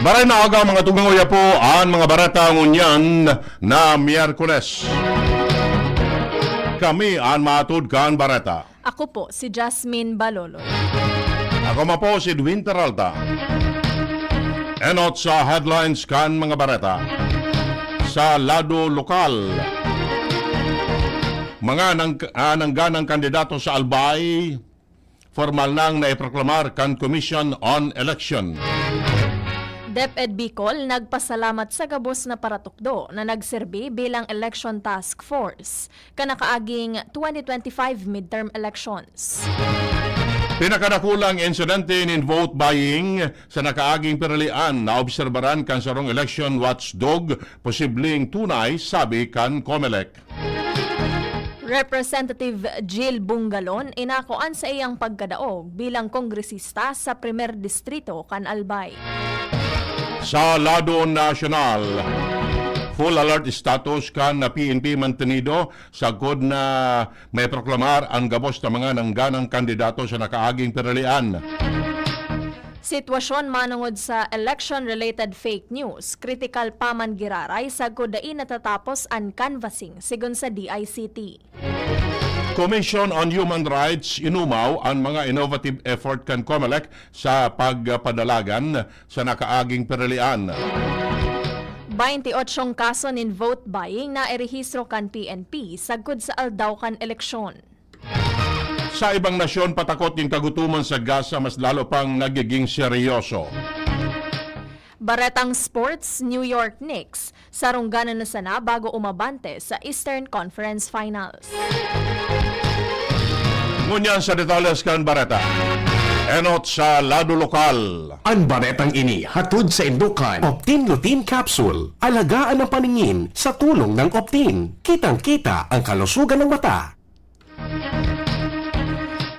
Maray na aga mga tugangoya po ang mga barata ngunyan na Miyerkules. Kami ang matud kan barata. Ako po, si Jasmine Baloloy. Ako ma po si Winter Alta. Enot sa headlines kan mga barata. Sa lado lokal, mga nangganang kandidato sa Albay, formal nang naiproklamar kan Commission on Election. DepEd Bicol nagpasalamat sa gabos na paratukdo na nagserbi bilang Election Task Force kanakaaging 2025 midterm elections. Pinakadakulang insidente in vote buying sa nakaaging piralian na obserbaran kan sarong election watchdog posibleng tunay, sabi kan COMELEC. Representative Jill Bungalon inakuan sa iyang pagkadaog bilang kongresista sa Primer Distrito kan Albay. Sa lado nasyonal, full alert status kan na PNP mantenido sagod na may proklamar ang gabos na mga nangganang kandidato sa nakaaging piralian. Sitwasyon manungod sa election-related fake news, critical pa man giraray sagod dain natatapos ang canvassing sigon sa DICT. Commission on Human Rights inumaw ang mga innovative effort kan COMELEC sa pagpadalagan sa nakaaging piralian. 28 kaso nin vote buying na irehistro kan PNP sagod sa aldaw kan eleksyon. Sa ibang nasyon, patakot yung kagutuman sa Gaza mas lalo pang nagiging seryoso. Baretang Sports, New York Knicks, sarungganan na sana bago umabante sa Eastern Conference Finals. Ngunyan sa detalles kan Bareta. Enot sa lado lokal. Ang baretang ini hatod sa Indukan Optin Lutein Capsule. Alagaan ang paningin sa tulong ng Optin. Kitang-kita ang kalusugan ng mata.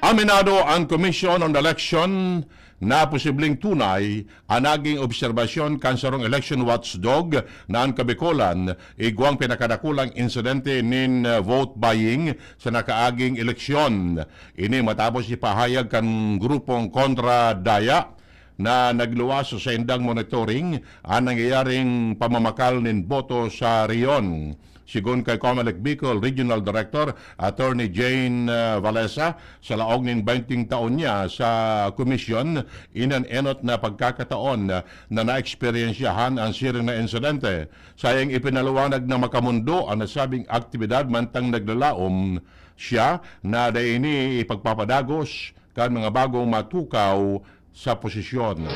Aminado ang Commission on Election na posibleng tunay ang naging obserbasyon kansarong election watchdog na ang Kabikulan igwang pinakadakulang insidente nin vote buying sa nakaaging eleksyon. Ini matapos ipahayag kan grupong kontra Daya na nagluwas sa indang monitoring ang nangyayaring pamamakal nin boto sa Rion. Sigon kay COMELEC Bicol Regional Director Attorney Jane Valesa, sa laog ng 20 taon niya sa komisyon, inan-enot na pagkakataon na na-eksperyensyahan ang siring na insidente. Sayang ipinaluwanag na makamundo ang nasabing aktibidad mantang naglalaom siya na daini ipagpapadagos kan mga bagong matukaw sa posisyon.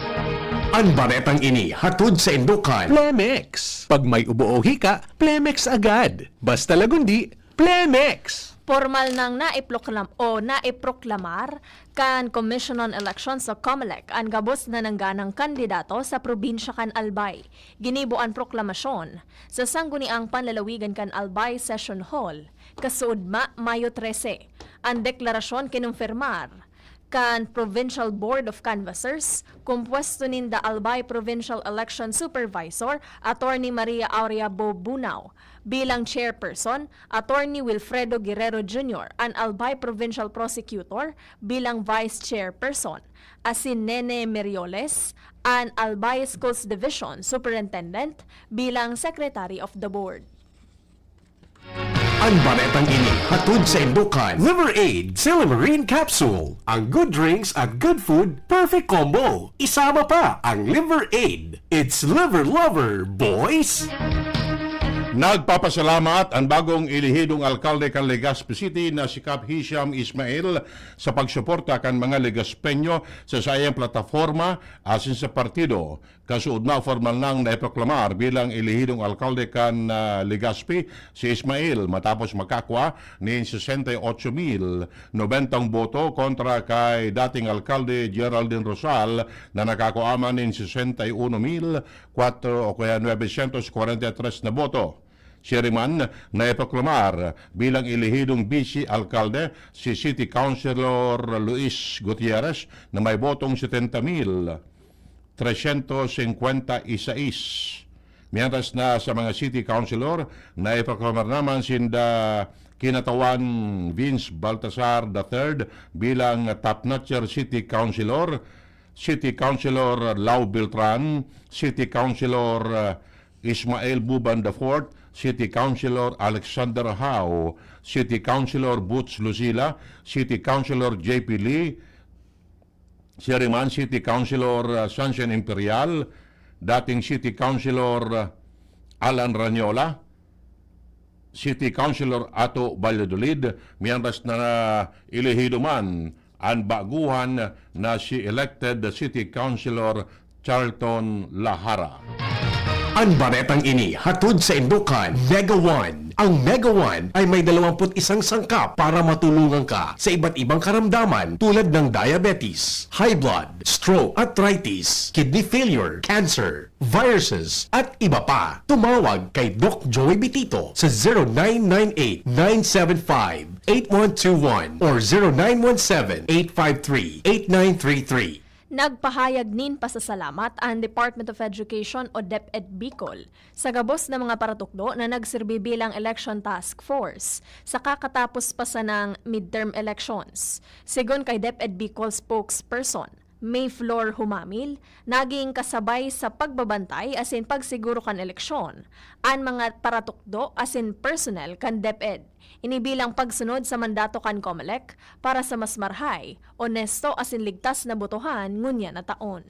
Ang baretang ini hatod sa Indukan Plemex. Pag may ubo o hika, Plemex agad. Basta lagundi, Plemex. Formal nang naipproklamar kan Commission on Elections sa COMELEC ang gabos na nangganang kandidato sa probinsya kan Albay. Ginibo ang proklamasyon sa sangguniang panlalawigan kan Albay Session Hall kasuod Mayo 13. Ang deklarasyon kinumpirmar kan Provincial Board of Canvassers, kumpuesto nin the Albay Provincial Election Supervisor, Attorney Maria Aurea Bobunaw, bilang chairperson, Attorney Wilfredo Guerrero Jr., an Albay Provincial Prosecutor, bilang vice chairperson, asin Nene Merioles, an Albay Schools Division Superintendent, bilang Secretary of the Board. Ang baretang ini hatod sa Indukan Liver Aid Silimarine Capsule. Ang good drinks at good food, perfect combo. Isama pa ang Liver Aid. It's liver lover, boys! Nagpapasalamat ang bagong ilihidong alkalde kan Legazpi City na si Kap Hisham Ismail sa pagsuporta kan mga Legazpeño sa sayang plataforma asin sa partido. Kasuod na formal nang naipoklamar bilang ilihidong alkalde kan Legazpi si Ismail matapos makakwa ni 68,090 boto kontra kay dating alkalde Geraldine Rosal na nakakuaman ni 61,943 na boto. Siya rin na ipoklamar bilang ilihidong vice-alkalde si City Councilor Luis Gutierrez na may botong 70,356. Mientras na sa mga City Councilor na ipoklamar naman sinda kinatawan Vince Baltasar III bilang top-notcher City Councilor City Councilor Lau Beltran, City Councilor Ismael Buban IV, City Councilor Alexander Hao, City Councilor Butch Lucila, City Councilor JP Lee, Siriman City Councilor Sunshine Imperial, dating City Councilor Alan Ranyola, City Councilor Ato Valladolid, miyandas na ilihido man ang baguhan na si elected City Councilor Charlton Lahara. Ang baretang ini hatod sa Indukan Mega One. Ang Mega One ay may 21 sangkap para matulungan ka sa iba't ibang karamdaman tulad ng diabetes, high blood, stroke, arthritis, kidney failure, cancer, viruses, at iba pa. Tumawag kay Doc Joey Bitito sa 0998-975-8121 or 0917-853-8933. Nagpahayag nin pasasalamat ang Department of Education o DepEd Bicol sa gabos na mga paratukdo na nagserbi bilang election task force sa kakatapos pa sa ng midterm elections. Sigon kay DepEd Bicol spokesperson May Flor Humamil, naging kasabay sa pagbabantay asin pagsiguro kan eleksyon ang mga paratukdo asin personnel kan DepEd. Inibilang pagsunod sa mandato kan COMELEC para sa mas marhay, onesto asin ligtas na botohan ngunya na taon.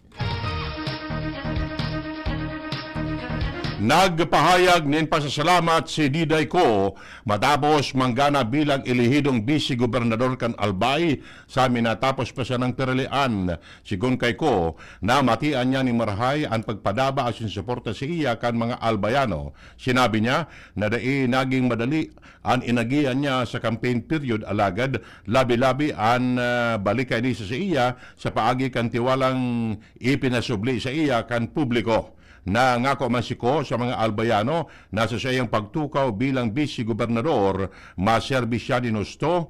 Nagpahayag nin pasasalamat si Diday Ko matapos manggana bilang ilihidong Vice Gobernador kan Albay sa minatapos pa siya ng peralian. Sigun kay Ko na matian niya ni Marhay ang pagpadaba asin suporta sa iya kan mga Albayano. Sinabi niya na dai naging madali ang inagian niya sa campaign period alagad labi-labi ang balikay ni sa iya sa paagi kan tiwalang ipinasubli sa iya kan publiko. Na ngako man si Ko sa mga Albayano na sa siyang pagtukaw bilang Vice Gobernador, maserbisya din gusto,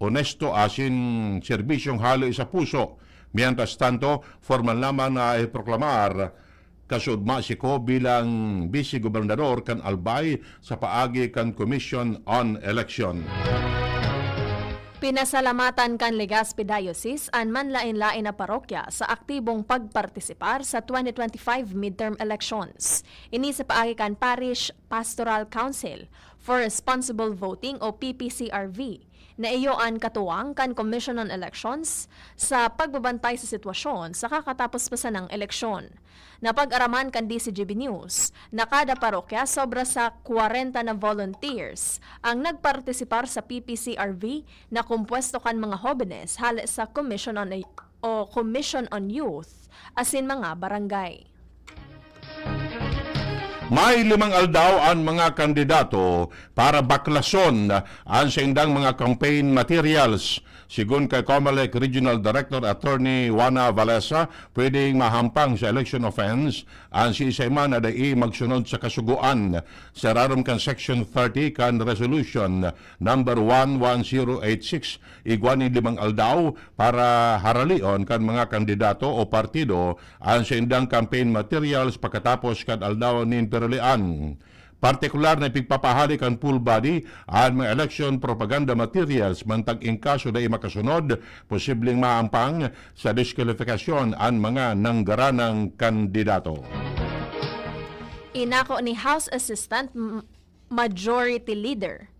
honesto asin serbisyong halo sa puso. Mientras tanto, formal naman na iproklamar kasudma si Ko bilang Vice Gobernador kan Albay sa paagi kan Commission on Election. Pinasalamatan kan Legazpi Diocese ang manlain-lain na parokya sa aktibong pagpartisipar sa 2025 midterm elections. Ini sa paagi kan Parish Pastoral Council for Responsible Voting o PPCRV na iyo ang katuwang kan Commission on Elections sa pagbabantay sa sitwasyon sa kakatapos pa sa ng eleksyon. Napag-araman kan DCGB News na kada parokya sobra sa 40 na volunteers ang nagpartisipar sa PPCRV na kumpwesto kan mga jóvenes hali sa Commission on Youth asin mga barangay. May 5 aldaw ang mga kandidato para baklason ang sa indang mga campaign materials. Sigun kay COMELEC Regional Director Attorney Juana Valesa, pwedeng mahampang sa election offense ang si Isayman na dai magsunod sa kasuguan sa rarom kan Section 30 kan Resolution number 11086 igwani 5 aldaw para haralion kan mga kandidato o partido ang sa indang campaign materials pagkatapos kan aldaw nin peralian. Partikular na ipigpapahali kan full body ang mga election propaganda materials mantag in kaso na makasunod, posibleng maampang sa diskwalifikasyon ang mga nanggaranang kandidato. Inako ni House Assistant Majority Leader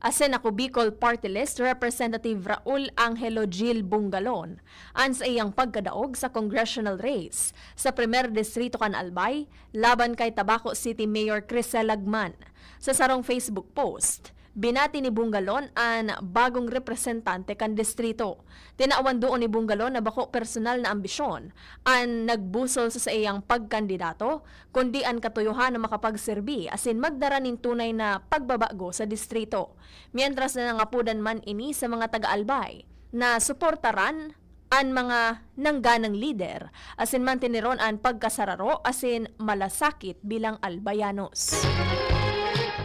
asin ako Bicol Party List Representative Raul Angelo Gil Bungalon an sa iyang pagkadaog sa congressional race sa primer distrito kan Albay laban kay Tabaco City Mayor Crisel Lagman. Sa sarong Facebook post, binati ni Bungalon ang bagong representante kan distrito. Tinaawan doon ni Bungalon na bako personal na ambisyon ang nagbusol sa iyang pagkandidato, kundi ang katuyuhan na makapagserbi asin magdaranin tunay na pagbabago sa distrito. Mientras na nangapudan man ini sa mga taga-Albay na suportaran ang mga nangganang lider asin mantiniron ang pagkasararo asin malasakit bilang Albayanos.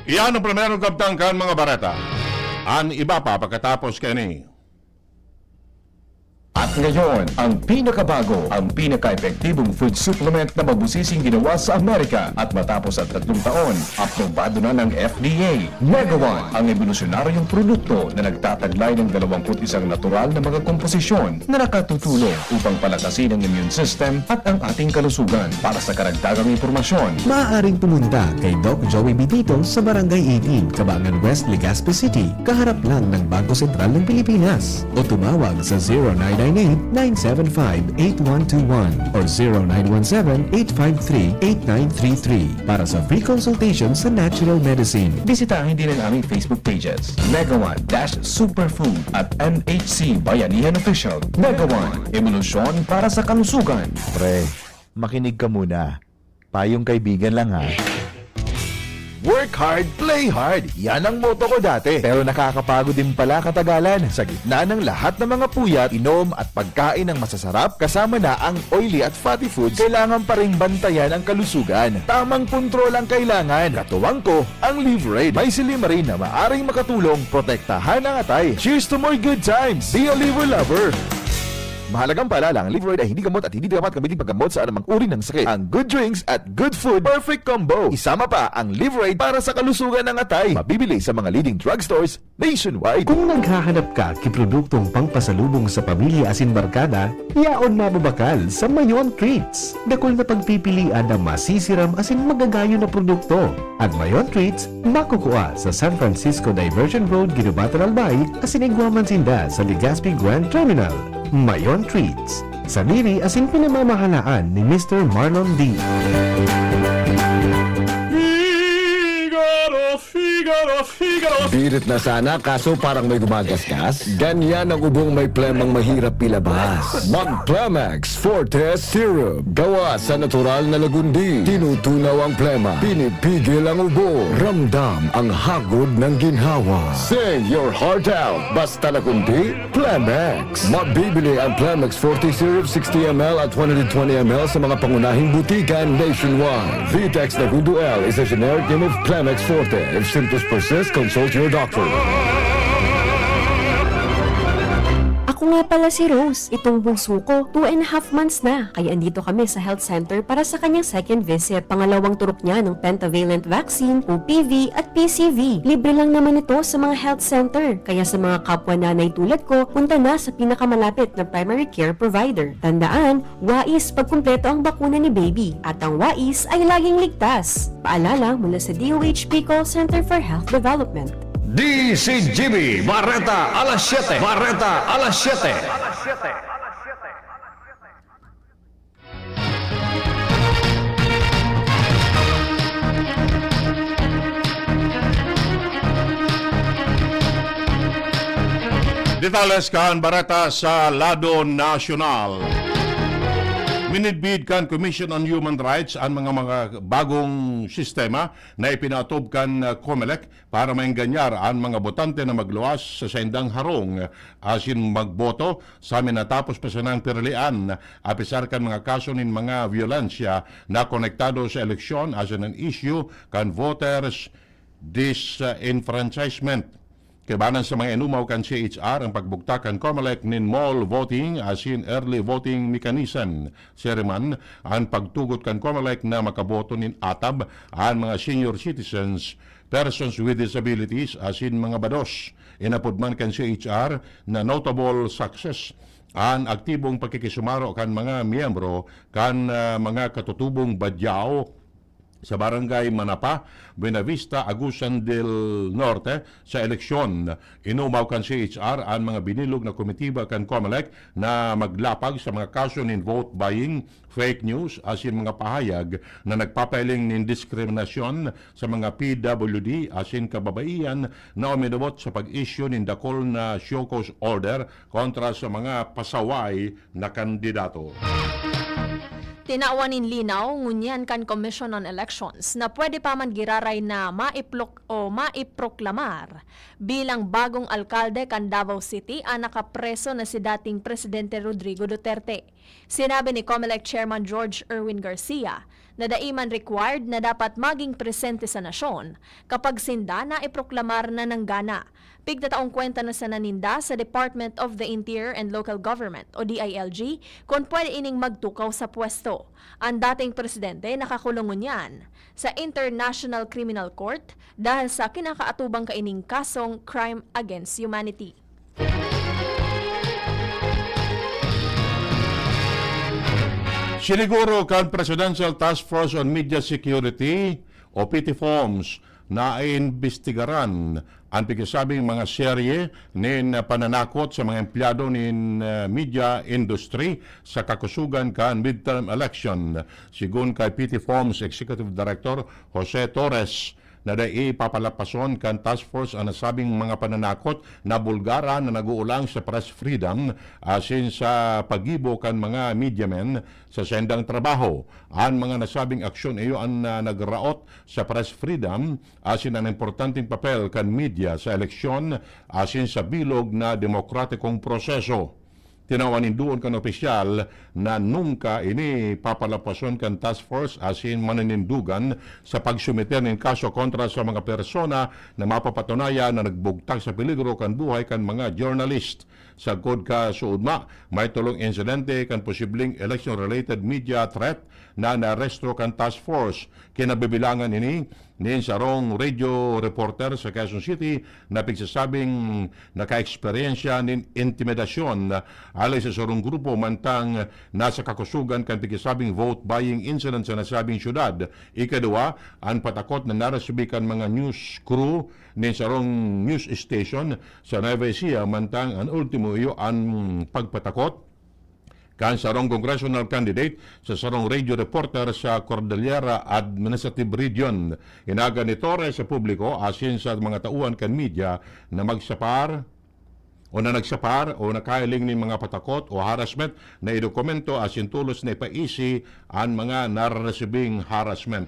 Iyan ang primerong kabtangkan mga barata. Ang iba pa pagkatapos kani. At At ngayon, ang pinakabago, ang pinaka-epektibong food supplement na mabusising ginawa sa Amerika at matapos ang 3 taon, aprobado na ng FDA. Mega One, ang evolusyonaryong produkto na nagtataglay ng 21 natural na mga komposisyon na nakatutulong upang palakasin ang immune system at ang ating kalusugan. Para sa karagdagang impormasyon, Maaaring pumunta kay Doc Joey B. dito sa Barangay 18, Cabangan West, Legazpi City, kaharap lang ng Bangko Sentral ng Pilipinas. O tumawag sa 0998-975-8121 or 0917-853-8933 para sa free consultation sa natural medicine. bisitahin din ang aming Facebook pages, Mega One Superfood at MHC Bayanihan Official. Mega One, evolusyon para sa kalusugan. Pre, makinig ka muna. Payong kaibigan lang ha. Work hard, play hard. Yan ang motto ko dati. Pero nakakapagod din pala katagalan. Sa gitna ng lahat ng mga puyat, inom at pagkain ng masasarap, kasama na ang oily at fatty foods, kailangan pa ring bantayan ang kalusugan. Tamang kontrol ang kailangan. Katuwang ko, ang Liverade. May silimarin na maaring makatulong, protektahan ang atay. Cheers to more good times. Be a liver lover. Mahalagang paalala, ang Liverade ay hindi gamot at hindi dapat gamitin paggamot sa anumang uri ng sakit. Ang good drinks at good food, perfect combo. Isama pa ang Liverade para sa kalusugan ng atay. Mabibili sa mga leading drugstores nationwide. Kung naghahanap ka kiproduktong pangpasalubong sa pamilya asin barkada, yaon mababakal sa Mayon Treats. Dakol na pagpipilian ng masisiram asin magagayo na produkto. At Mayon Treats, makukuha sa San Francisco Diversion Road, Ginubatan, Albay, asin Iguaman Sinda sa Legazpi Grand Terminal. Mayon Treats, saniri asin pinamamahalaan ni Mr. Marlon D. Birit na sana kaso parang may gumagasgas. Ganyan ang ubong may plemang mahirap ilabas. Mag-Plemex Forte Syrup. Gawa sa natural na lagundi. Tinutunaw ang plema. Pinipigil ang ubo. Ramdam ang hagod ng ginhawa. Sing your heart out. Basta lagundi, Plemex. Mabibili ang Plemex Forte Syrup 60ml at 120ml sa mga pangunahing butikan nationwide. Vitex Lagundo L is a generic name of Plemex Forte. If symptoms persist, consult your doctor. Ako nga pala si Rose. Itong bunso ko, 2.5 months na. Kaya andito kami sa health center para sa kanyang second visit. Pangalawang turok niya ng pentavalent vaccine, OPV at PCV. Libre lang naman ito sa mga health center. Kaya sa mga kapwa nanay tulad ko, punta na sa pinakamalapit na primary care provider. Tandaan, wais pag kumpleto ang bakuna ni baby. At ang wais ay laging ligtas. Paalala mula sa DOHP Call Center for Health Development. DCGB, Barreta, alas 7. Barreta, alas 7. Detalles kan Barata sa Lado Nacional. Minidbid kan Commission on Human Rights ang mga bagong sistema na ipinatob kan COMELEC para mainganyar ang mga botante na magluwas sa sendang harong asin magboto sa minatapos pa sa nang piralian apisar kan mga kaso nin mga violensya na konektado sa eleksyon asin an issue kan voters disenfranchisement. Kibanan sa mga inumaw kan CHR ang pagbuktakan COMELEC nin mall voting asin early voting mechanism. Seriman ang pagtugot kan COMELEC na makaboto nin atab ang mga senior citizens, persons with disabilities asin mga bados. Inapod man kan CHR na notable success ang aktibong pakikisumaro kan mga miyembro kan mga katutubong badyaw sa Barangay Manapa, Buenavista, Agusan del Norte sa eleksyon. Inumaw kan CHR ang mga binilog na komitiba kan COMELEC na maglapag sa mga kaso nin vote buying, fake news, asin mga pahayag na nagpapahiling nin diskriminasyon sa mga PWD asin kababaihan na umidabot sa pag-issue nin dakol na show cause order kontra sa mga pasaway na kandidato. Tinawanin linaw ngunyan kan Commission on Elections na pwede pa man giraray na maipproklamar bilang bagong alkalde kan Davao City ang nakapreso na si dating Presidente Rodrigo Duterte. Sinabi ni COMELEC Chairman George Erwin Garcia na daiman required na dapat maging presente sa nasyon kapag sinda na iproklamar na ng gana. Pigtataong kwenta na sa naninda sa Department of the Interior and Local Government o DILG kung pwede ining magtukaw sa pwesto. Ang dating presidente nakakulungon yan sa International Criminal Court dahil sa kinakaatubang kaining kasong crime against humanity. Siniguro kan Presidential Task Force on Media Security o PTFOMS na iimbestigaran ang pigsabing mga serye nin pananakot sa mga empleyado nin media industry sa kakusugan kan midterm election. Sigun kay PTFOMS Executive Director Jose Torres na dai papalapason kan task force ang nasabing mga pananakot na bulgara na naguulang sa press freedom asin sa pagibo kan mga media men sa sendang trabaho. Ang mga nasabing aksyon iyo ang nagraot sa press freedom asin ang importanteng papel kan media sa eleksyon asin sa bilog na demokratikong proseso. Tinawanin doon kan opisyal na nungka ini papalapason kan task force asin mananindugan sa pagsumiter ng kaso kontra sa mga persona na mapapatunayan na nagbugtak sa peligro kan buhay kan mga journalist. Sa kod ka suudma, may tulong insidente kan posibleng election-related media threat na naresto kan task force. Kinabibilangan ini nin sarong radio reporter sa Quezon City na pigsasabing naka-eksperyensya nin intimidasyon alay sa sarong grupo mantang nasa kakusugan kan pigsasabing vote buying incident sa nasabing syudad. Ikadua, ang patakot na narasubikan mga news crew nin sarong news station sa Nueva Ecija mantang ang ultimo iyo ang pagpatakot kan sarong congressional candidate sa sarong radio reporter sa Cordillera Administrative Region. Inaga ni Torres sa publiko asin sa mga tauhan kan media na magsapar o na nagsapar o nakailing ni mga patakot o harassment na idokumento asin tulos na ipaisi ang mga nararesibing harassment.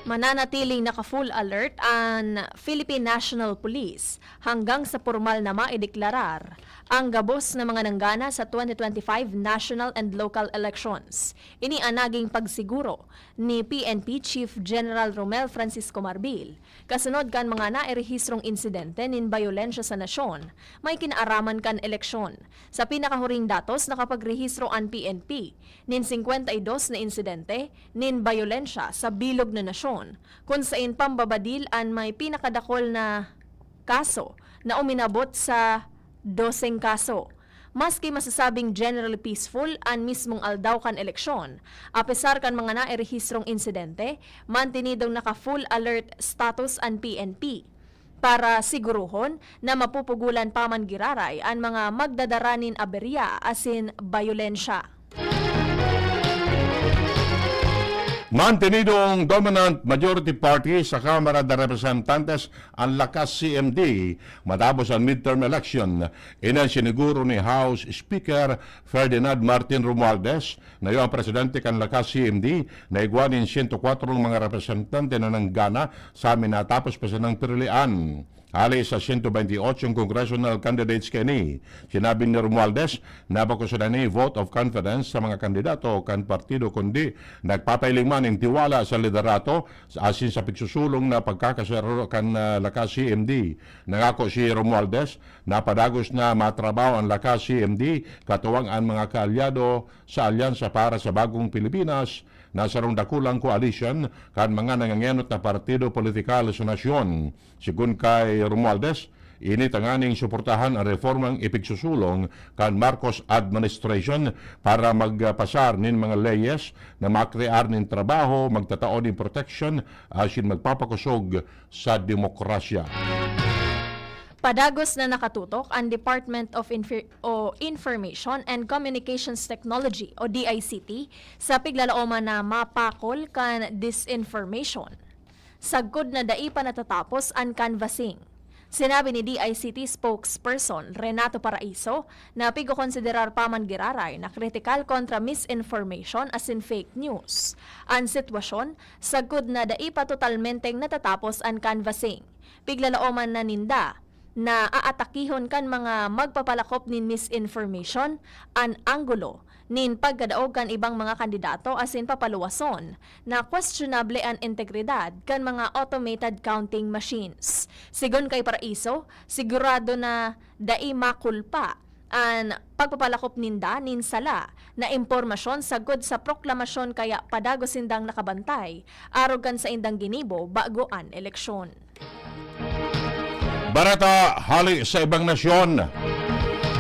Mananatiling naka-full alert ang Philippine National Police hanggang sa formal na maideklarar ang gabos na mga nanggana sa 2025 national and local elections. Ini ang naging pagsiguro ni PNP Chief General Romel Francisco Marbil. Kasunod kan mga nairehistrong insidente nin bayolensya sa nasyon, may kinaaraman kan eleksyon. Sa pinakahuring datos, nakapagrehistro ang PNP nin 52 na insidente nin bayolensya sa bilog na nasyon, kung saan pambabadil ang may pinakadakol na kaso na uminabot sa 12 kaso. Maski masasabing generally peaceful ang mismong aldaw kan eleksyon, apesar kan mga nairehistrong insidente, mantinidong naka-full alert status ang PNP para siguruhon na mapupugulan pa man giraray ang mga magdadaranin aberya asin bayolensya. Mantinidong dominant majority party sa Kamara de Representantes ang lakas CMD matapos ang midterm election. Inan siniguro ni House Speaker Ferdinand Martin Romualdez na yung presidente kan lakas CMD na igwanin 104 mga representante na nanggana sa amin natapos pa sa ng pirilian. Ali sa 128 congressional candidates kini. Sinabi ni Romualdez na bakusudan ni vote of confidence sa mga kandidato kan partido kundi nagpapailing man ng tiwala sa liderato asin sa pigsusulong na pagkakasero kan lakas CMD. Nangako si Romualdez na padagos na matrabaho ang lakas CMD katuwang ang mga kaalyado sa alyansa para sa bagong Pilipinas na sarong dakulang coalition kan mga nangangenot na partido politikal sa nasyon. Sigun kay Romualdez, ini tanganing suportahan ang reformang ipigsusulong kan Marcos administration para magpasar nin mga leyes na makrear nin trabaho, magtataon nin protection, asin magpapakusog sa demokrasya. Padagos na nakatutok ang Department of Information and Communications Technology o DICT sa piglalaoman na mapakol kan disinformation. Sagkod na dai pa natatapos ang canvassing. Sinabi ni DICT spokesperson Renato Paraiso na pigo-konsiderar pa man giraray na kritikal kontra misinformation as in fake news. Ang sitwasyon, sagkod na dai pa totalmenteng natatapos ang canvassing. Piglalaoman na ninda na aatakihon kan mga magpapalakop nin misinformation an anggulo nin pagkadaog kan ibang mga kandidato asin papaluwason na questionable an integridad kan mga automated counting machines. Sigon kay Paraiso, sigurado na dai makulpa an pagpapalakop ninda nin sala na impormasyon sagod sa proklamasyon kaya padagos sindang nakabantay arogan sa indang ginibo bago an eleksyon. Barata hali sa ibang nasyon.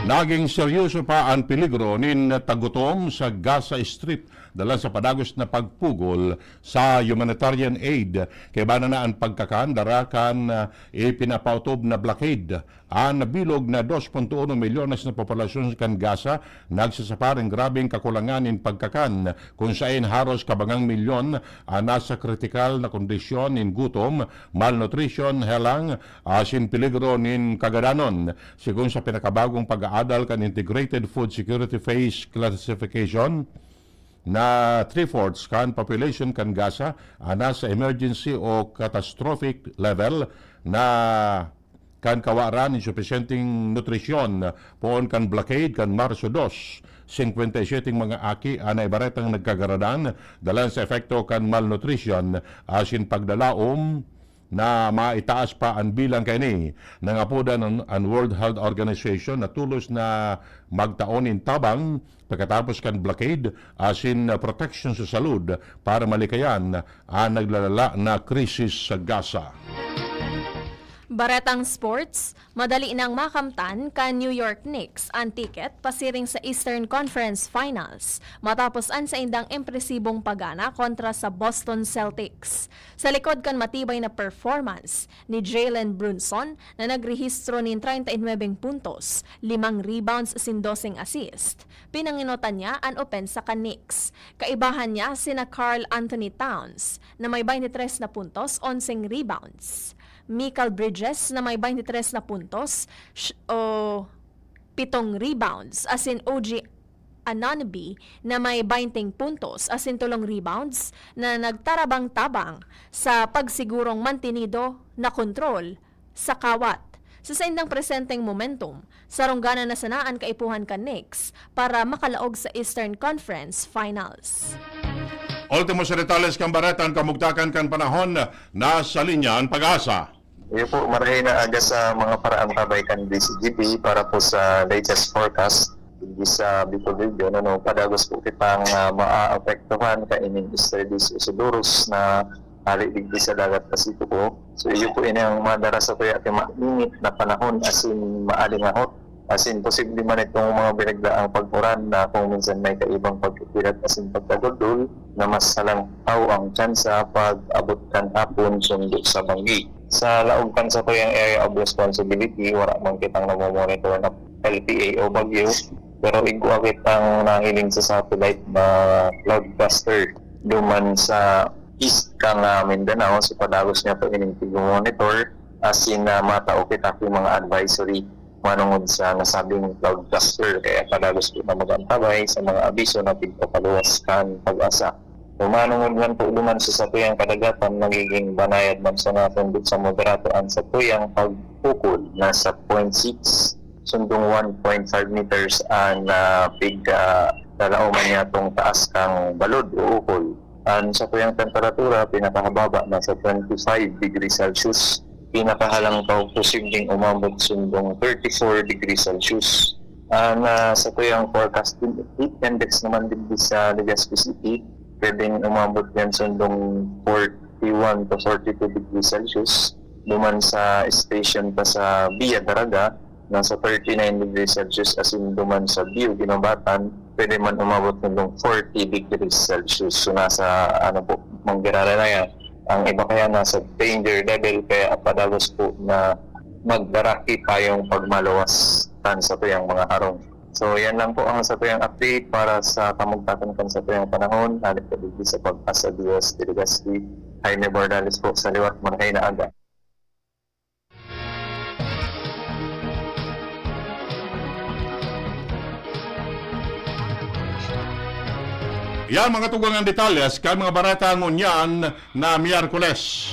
Naging seryoso pa ang peligro nin tagutom sa Gaza Strip dala sa padagos na pagpugol sa humanitarian aid kay bana na ang pagkakandara kan ipinapautob na blockade. Ang nabilog na 2.1 milyones na populasyon kan Gaza nagsasaparing grabing kakulangan in pagkakan kung saan haros kabangang milyon nasa kritikal na kondisyon in gutom, malnutrition, helang, asin peligro nin kagadanon. Sigun sa pinakabagong pag-aadal kan Integrated Food Security Phase Classification na 3/4 kan population kan Gaza nasa emergency o catastrophic level na kan kawaran insufficienting nutrisyon poon kan blockade kan Marso 2. 57 mga aki anay baretang nagkagaradan dalan sa efekto kan malnutrition asin pagdalaom na maitaas pa ang bilang kani ng apudan ang World Health Organization na tulos na magtaon in tabang pagkatapos kan blockade asin protection sa salud para malikayan ang naglalala na krisis sa Gaza. Baretang sports, madali nang makamtan ka New York Knicks ang ticket pasiring sa Eastern Conference Finals matapos an sa indang impresibong pagana kontra sa Boston Celtics. Sa likod kan matibay na performance ni Jalen Brunson na nagrehistro nin 39 puntos, 5 rebounds sin 12 assist. Pinanginotan niya ang opensa ka Knicks. Kaibahan niya sina Karl Anthony Towns na may 23 na puntos, 11 rebounds. Michael Bridges na may 23 na puntos o 7 rebounds, asin OG Anunoby na may 20 puntos asin 3 rebounds na nagtarabang-tabang sa pagsigurong mantinido na kontrol sa kawat. Sa indang presenteng momentum, sarunggana na sanaan kaipuhan ka Knicks para makalaog sa Eastern Conference Finals. Ultimo sa detalles kang Baratan kamugtakan kan panahon na sa linya ang Pag-asa. Iyo po, marahin na aga sa mga paraang tabay kan DCGP para po sa latest forecast hindi sa Bicol Region. Padagos po kitang maaapektuhan ka ining Estrellis Isidorus na hali digdi sa dagat Pasipiko. So iyo po inang madara sa tuya at mainit na panahon asin maalingahot. Asin posible man itong mga binagdaang pagpuran na kung minsan may kaibang pagkikirat asin pagkagudol na mas salangpaw ang tsansa pag-abot kan hapon sundo sa Banggi. Sa laog kan sa tuyang area of responsibility, wala man kitang namomonitor na LPA o Bagyo, pero igwa kitang nahiling sa satellite na cloudbuster duman sa east kang Mindanao. So padagos niya po ining tig-monitor asin matao kita yung mga advisory manungod sa nasabing cloudbuster. Kaya padagos po na magantabay sa mga abiso na tigpapaluwas kan Pag-asa. Manungod man po duman sa satuyang kadagatan, nagiging banayad man sa natin sa moderataan sa tuyang pagpukol nasa 0.6 sundong 1.5 meters ang talauman niya itong taas kang balod o ukol. Sa tuyang temperatura, pinakahababa nasa 25 degrees Celsius. Pinakahalang pa posibleng umabot sundong 34 degrees Celsius. Sa tuyang forecast heat index naman din sa Legazpi City, pwedeng umabot yan sundong 41 to 42 degrees Celsius. Duman sa station pa sa Via Daraga, nasa 39 degrees Celsius. Asin duman sa Bio Ginobatan, pwede man umabot sundong 40 degrees Celsius. So nasa manggirara na yan. Ang iba kaya nasa danger level, kaya padagos po na magdaraki tayong pagmaluwas sa tuyang mga harong. So yan lang po ang sa tuyang update para sa kamugtakan kan sa tuyang panahon. Halit ka dito sa Pag-asa Dios Legazpi. Jaime Bordales po sa liwat Marahay na aga. Yan mga tugang ang detalles kay mga baratan mo niyan na Miyerkules.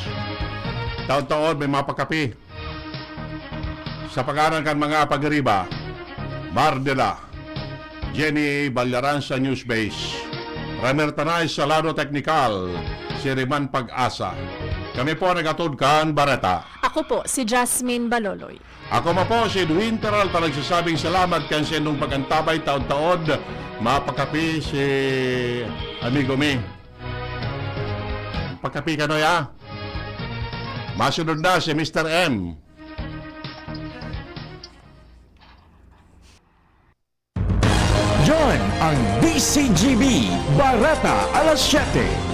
Taon-taon may mapakapi sa pangalan kan mga pagriba, Mardela, Jenny Balyaran sa Newsbase, Ramer Tanay sa Lado Technical, si Riman Pag-asa. Kami po nagatod kan Bareta. Ako po si Jasmine Baloloy. Ako ma po si Edwin Teral, nagsasabing salamat kan sa inyong pagantabay taon-taon. Mapakapi si amigo mi. Pagkapi ka no ya. Masunod na si Mr. M. John ang BCGB Barata alas 7.